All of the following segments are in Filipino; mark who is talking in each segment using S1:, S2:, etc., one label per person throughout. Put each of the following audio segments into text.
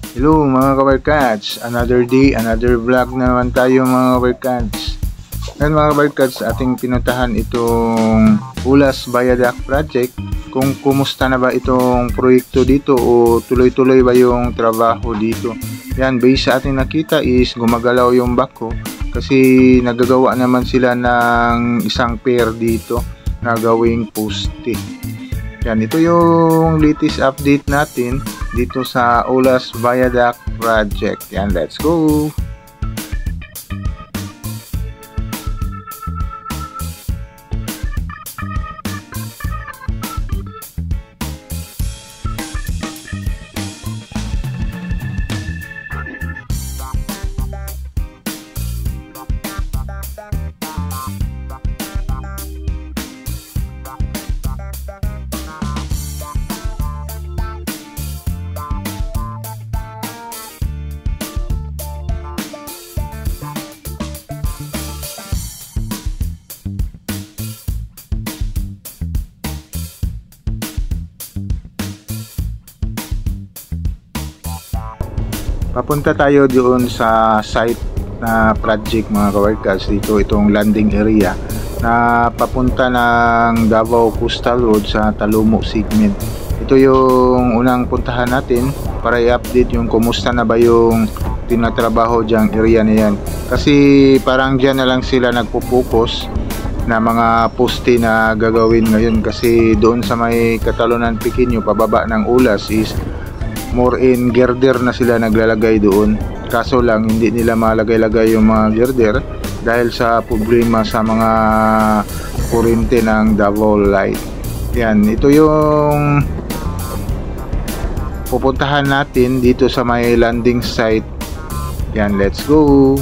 S1: Hello mga kabarkads, another day, another vlog na naman tayo mga kabarkads. Ngayon mga kabarkads, ating pinuntahan itong Ulas Viaduct Project. Kung kumusta na ba itong proyekto dito o tuloy-tuloy ba yung trabaho dito. Yan, base sa ating nakita is gumagalaw yung bako kasi nagagawa naman sila ng isang pair dito na gawing poste. Yan, ito yung latest update natin dito sa Ulas Viaduct Project. Yan, let's go! Papunta tayo doon sa site na project mga kawarkas. Dito itong landing area na papunta ng Davao Coastal Road sa Talumo segment. Ito yung unang puntahan natin para i-update yung kumusta na ba yung tinatrabaho dyang area na yan. Kasi parang dyan na lang sila nagpo-focus na mga poste na gagawin ngayon, kasi doon sa may Catalonan Pequeño pababa ng Ulas is more in girder na sila naglalagay doon. Kaso lang hindi nila malagay-lagay yung mga girder dahil sa problema sa mga kurente ng Davao Light. Yan, ito yung pupuntahan natin dito sa may landing site. Yan, let's go!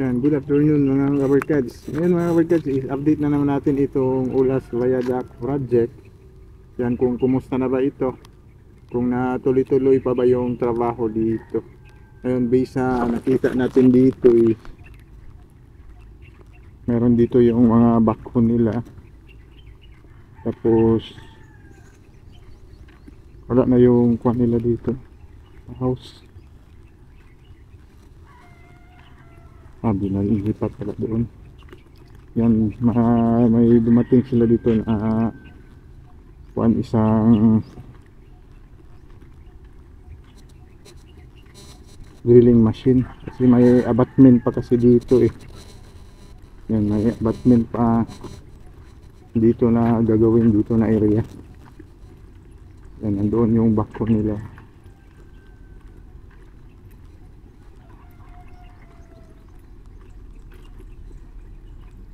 S1: Yan, good afternoon mga kabarkads. Ngayon mga kabarkads, update na naman natin itong Ulas Viaduct Project. Yan, kung kumusta na ba ito, kung natuloy-tuloy pa ba yung trabaho dito. Ngayon, based sa nakita natin dito meron dito yung mga backhoe nila. Tapos wala na yung kuha nila dito, house. Binalipat pala doon. Yan, may dumating sila dito na isang drilling machine, kasi may abutment pa kasi dito yan, may abutment pa dito na gagawin dito na area. Yan, nandoon yung backhoe nila.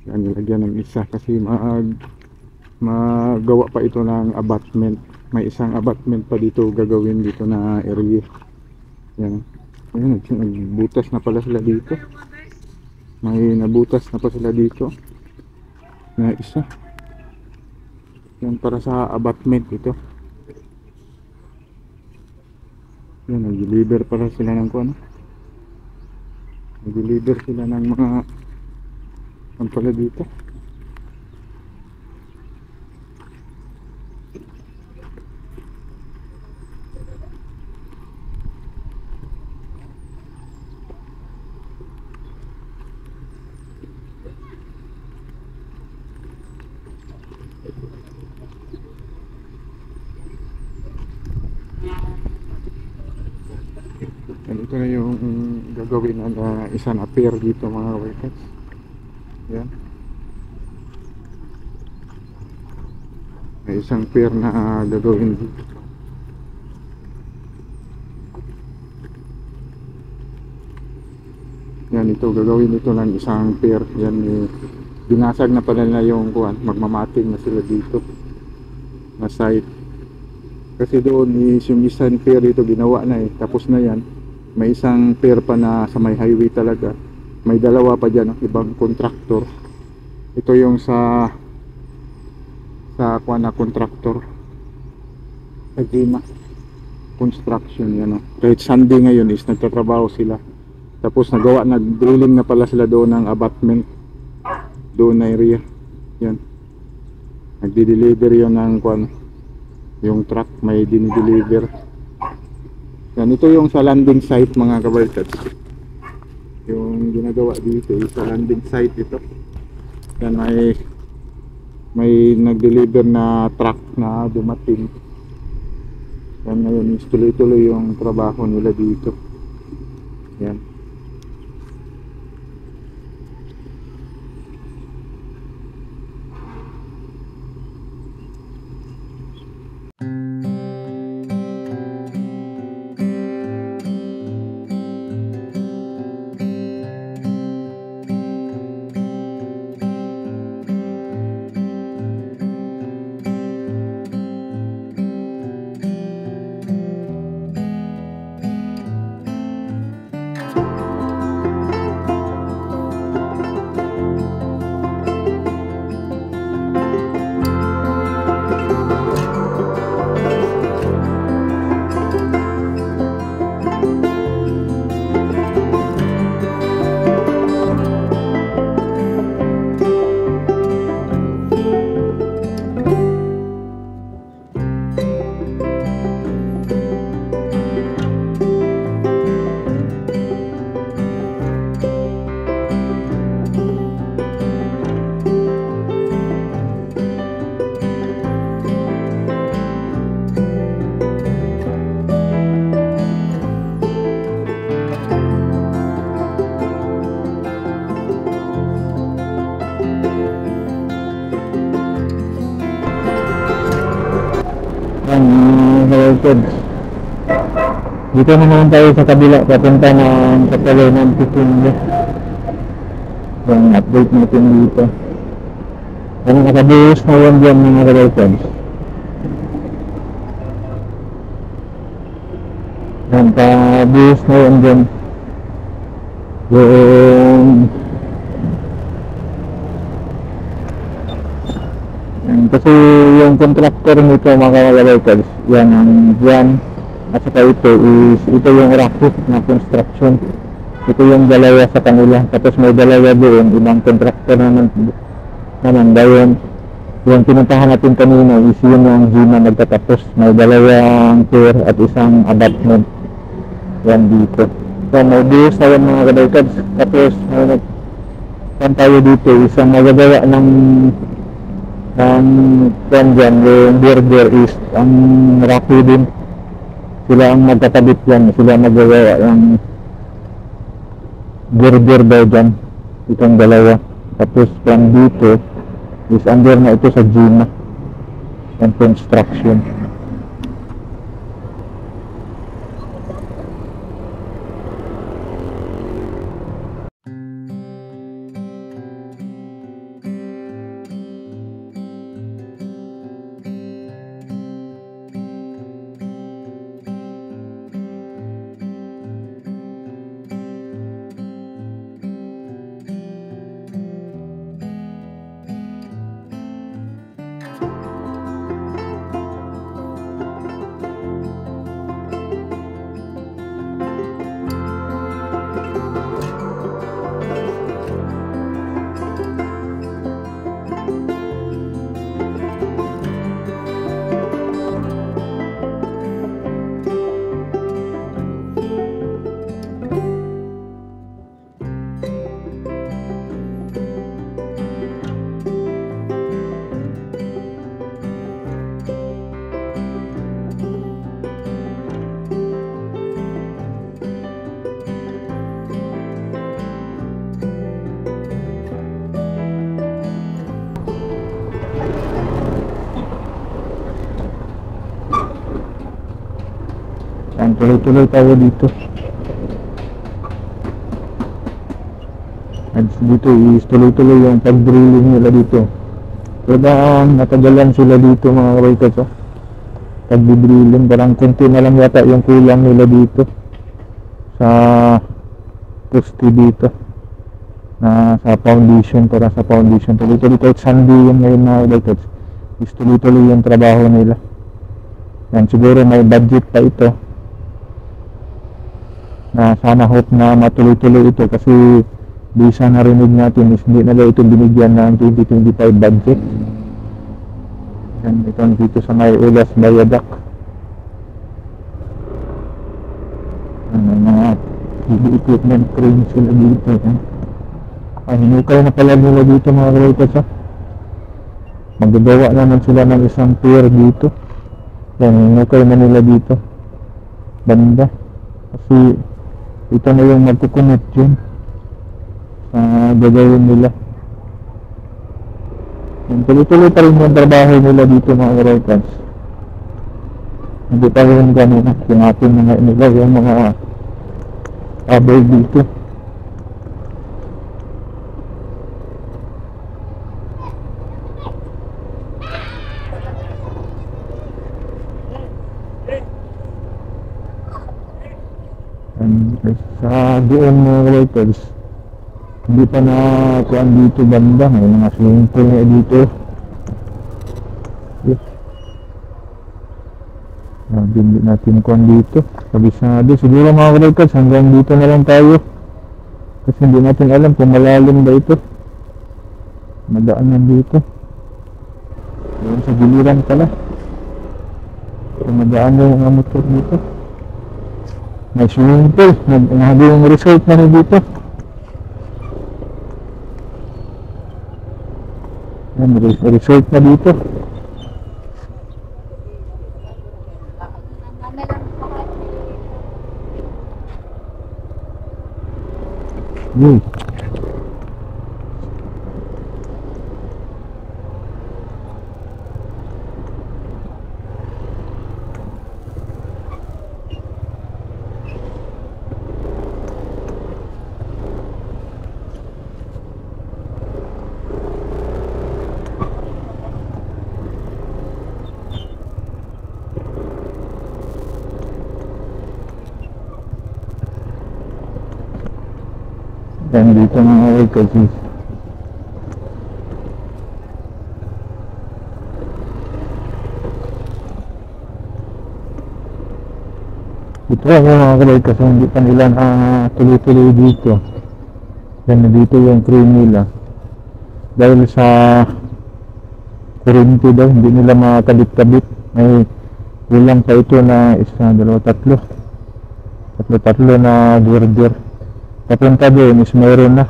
S1: Yan, nilagyan ng isa kasi magawa pa ito ng abutment. May isang abutment pa dito gagawin dito na area. Yan. Ayun, nagbutas na pala sila dito. May nabutas na pa sila dito na isa. Yan, para sa abutment ito. Yan, nag-deliver para sila ng ano. Nag-deliver sila ng mga ano pala dito. Yan, ito na yung gagawin na isa na pier dito mga workers. Yan. May isang pier na gagawin dito. Yan, ito gagawin ito ng isang pier. Yan, binasag na pala na yung kuwan, magmamating na sila dito na site. Kasi doon yung isang pier dito ginawa na tapos na yan. May isang pier pa na sa may highway talaga. May dalawa pa dyan, ibang contractor. Ito yung sa kuwan na contractor sa Gima Construction yan. Kahit Sunday ngayon is nagtatrabaho sila. Tapos nag-drilling na pala sila doon ng abutment doon na area. Yan. Nagdi-deliver yun ng kuwan, yung truck may dinideliver. Yan, ito yung sa landing site mga kabarkats. Yung ginagawa dito sa landing site ito. Yan, may nag-deliver na truck na dumating. Yan, ngayon tuloy-tuloy yung trabaho nila dito. Yan. Dito naman tayo sa kabila papunta ng Catalonia Pitunya. Yung update natin dito. Ano nakabuhos na yan dyan mga kabarkans. Nakabuhos na yan dyan. Kasi yung contractor nito mga kabarkans, yan ang yan. At saka ito yung rock na construction. Ito yung dalawa sa kanila. Tapos may dalawa doon, ibang contractor naman dahil yung pinuntahan natin kanina is yun yung Gima nagtatapos. May dalawang pier at isang abutment. Yan dito. So may buhos na yan mga kabarkans. Tapos may tayo dito, isang magagawa ng dyan, yung border is ang rocky din. Sila ang magkakabit yan, sila ang magagawa ng border daw dyan, itong dalawa. Tapos from dito is under na ito sa Gima and construction.
S2: Yan, tuloy-tuloy tayo dito. At dito is tuloy-tuloy yung pag-drilling nila dito. Talagang natagalan sila dito mga kabaikas, oh. Pag-drilling, parang konti na lang yata yung kulang nila dito sa poste dito na sa foundation, para sa foundation. Tuloy-tuloy kahit Sunday yun ngayon mga kabaikas, is tuloy-tuloy yung trabaho nila. Yan, siguro may budget pa ito na sana hope na matuloy-tuloy ito, kasi bisa narinig natin is hindi nila ito binigyan ng 2025 budget. Yan, ito dito sa may Ulas Viaduct. Ano, mga heavy equipment crane sila dito. Ay, hinukay na pala nila dito mga kabaikas, ha. Magagawa naman sila ng isang pier dito. Yan, hinukay na nila dito banda, kasi ito na yung magkukunot yun sa gagawin nila. Yan, tuloy-tuloy pa rin yung trabaho nila dito mga kabaikas. Hindi pa rin ganun yung ating mga nila, yung mga abay dito. Sa doon mga kabaikas, hindi pa na kuan dito banda, may mga swimming pool na dito. Hindi natin kuan dito, kabisado. Siguro mga kabaikas, hanggang dito na lang tayo, kasi hindi natin alam kung malalim ba ito. Madaanan dito doon sa giliran pala, kung madaan yung mga motor dito. May swimming pool, nahagi yung resort na rin dito. Yan, resort na dito. Dan dito mga kabaikas, ito mga kabaikas, hindi pa nila tuloy-tuloy dito. Yan, dito yung crew nila dahil sa kuryente daw, hindi nila makakabit-kabit. May kulang pa ito na isa, dalawa, tatlo na girder. Papunta doon is mayroon na.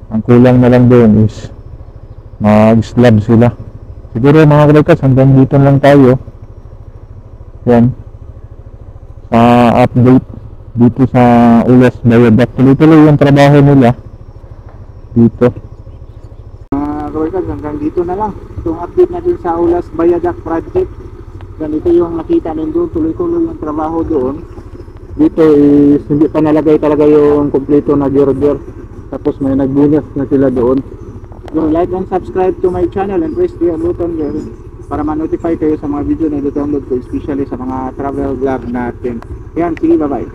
S2: Ang kulang na lang doon is mag-slab sila. Siguro mga kabaikas, hanggang dito lang tayo. Yan, sa update dito sa Ulas Viaduct. Tuloy-tuloy yung trabaho nila dito. Mga kabaikas, hanggang dito na lang itong update natin sa Ulas Viaduct project. Ganito yung nakita nyo, tuloy-tuloy yung trabaho doon. Dito is hindi pa nalagay talaga yung kompleto na girder. Tapos may nagbunyas na sila doon. So like and subscribe to my channel and press the button there para ma-notify kayo sa mga video na i-download ko, especially sa mga travel vlog natin. Yan, sige, bye bye.